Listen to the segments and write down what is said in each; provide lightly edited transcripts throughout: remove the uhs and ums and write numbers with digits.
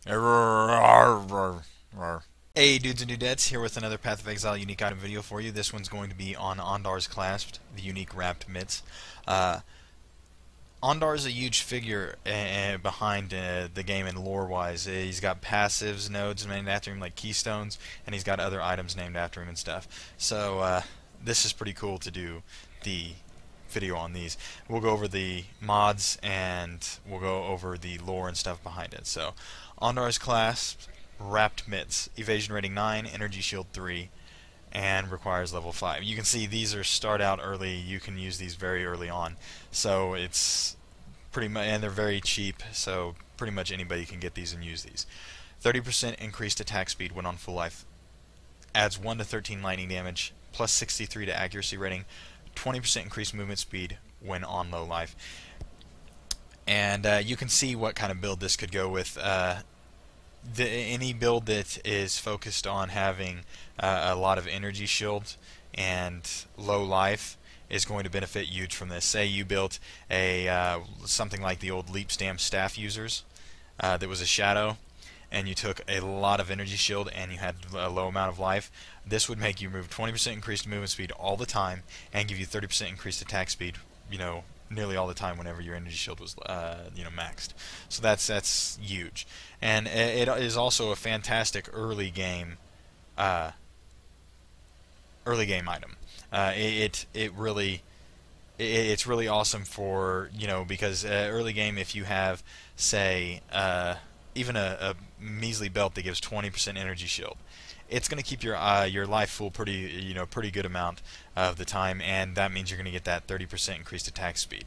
Hey dudes and dudettes, here with another Path of Exile unique item video for you. This one's going to be on Ondar's Clasp, the unique wrapped mitts. Uh, Ondar is a huge figure behind the game and lore-wise. He's got passives, nodes named after him like keystones, and he's got other items named after him and stuff. So this is pretty cool to do the video on these. We'll go over the mods and we'll go over the lore and stuff behind it. So Ondar's Clasp, wrapped mitts, evasion rating 9, energy shield 3, and requires level 5. You can see these are start out early. You can use these very early on, so it's pretty much, and they're very cheap, so pretty much anybody can get these and use these. 30% increased attack speed when on full life, adds 1 to 13 lightning damage, plus 63 to accuracy rating, 20% increased movement speed when on low life. And you can see what kind of build this could go with. Any build that is focused on having a lot of energy shield and low life is going to benefit huge from this. Say you built a something like the old leap stamp staff users that was a shadow, and you took a lot of energy shield and you had a low amount of life. This would make you move 20% increased movement speed all the time and give you 30% increased attack speed, nearly all the time whenever your energy shield was maxed. So that's huge, and it is also a fantastic early game item. It's really awesome for because early game, if you have, say, even a measly belt that gives 20% energy shield, it's going to keep your life full pretty good amount of the time, and that means you're going to get that 30% increased attack speed,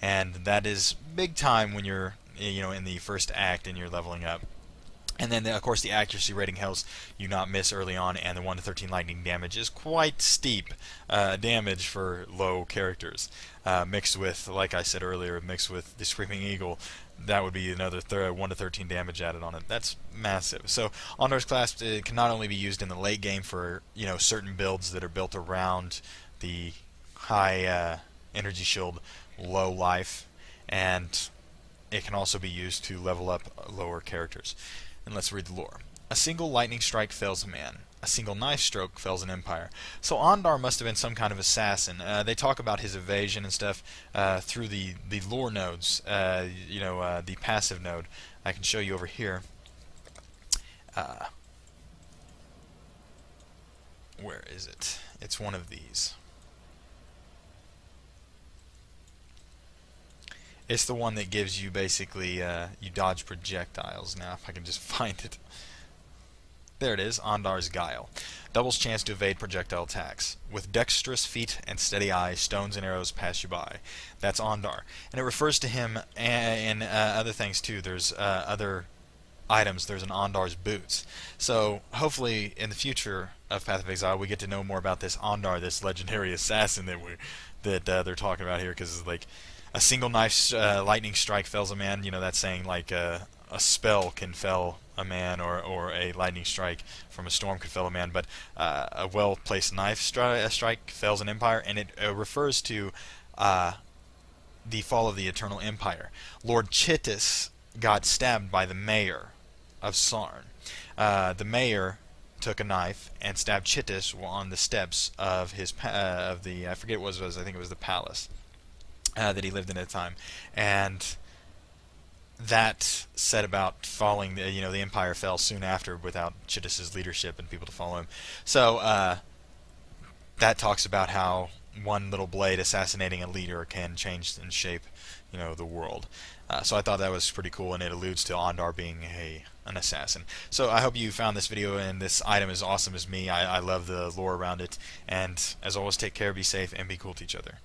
and that is big time when you're in the first act and you're leveling up. And then, of course, the accuracy rating helps you not miss early on, and the 1 to 13 lightning damage is quite steep damage for low characters. Mixed with, like I said earlier, mixed with the Screaming Eagle, that would be another 1 to 13 damage added on it. That's massive. So Ondar's Clasp can not only be used in the late game for certain builds that are built around the high energy shield, low life, and it can also be used to level up lower characters. And let's read the lore. A single lightning strike fells a man. A single knife stroke fells an empire. So Ondar must have been some kind of assassin. They talk about his evasion and stuff through the lore nodes, the passive node. I can show you over here. Where is it? It's one of these. It's the one that gives you basically, you dodge projectiles. Now, if I can just find it. There it is, Ondar's Guile. Doubles chance to evade projectile attacks. With dexterous feet and steady eyes, stones and arrows pass you by. That's Ondar. And it refers to him and other things too. There's other items. There's an Ondar's Boots. So, hopefully, in the future of Path of Exile, we get to know more about this Ondar, this legendary assassin that they're talking about here, because it's like a single knife lightning strike fells a man. That's saying like a spell can fell a man, or a lightning strike from a storm could fell a man, but a well-placed knife strike fells an empire, and it refers to the fall of the Eternal Empire. Lord Chittis got stabbed by the mayor of Sarn. The mayor took a knife and stabbed Chittis on the steps of his I forget what it was. I think it was the palace that he lived in at the time, and that set about falling. The empire fell soon after without Chittis's leadership and people to follow him. So that talks about how one little blade assassinating a leader can change and shape, the world. So I thought that was pretty cool, and it alludes to Ondar being an assassin. So I hope you found this video and this item as awesome as me. I love the lore around it, and as always, take care, be safe, and be cool to each other.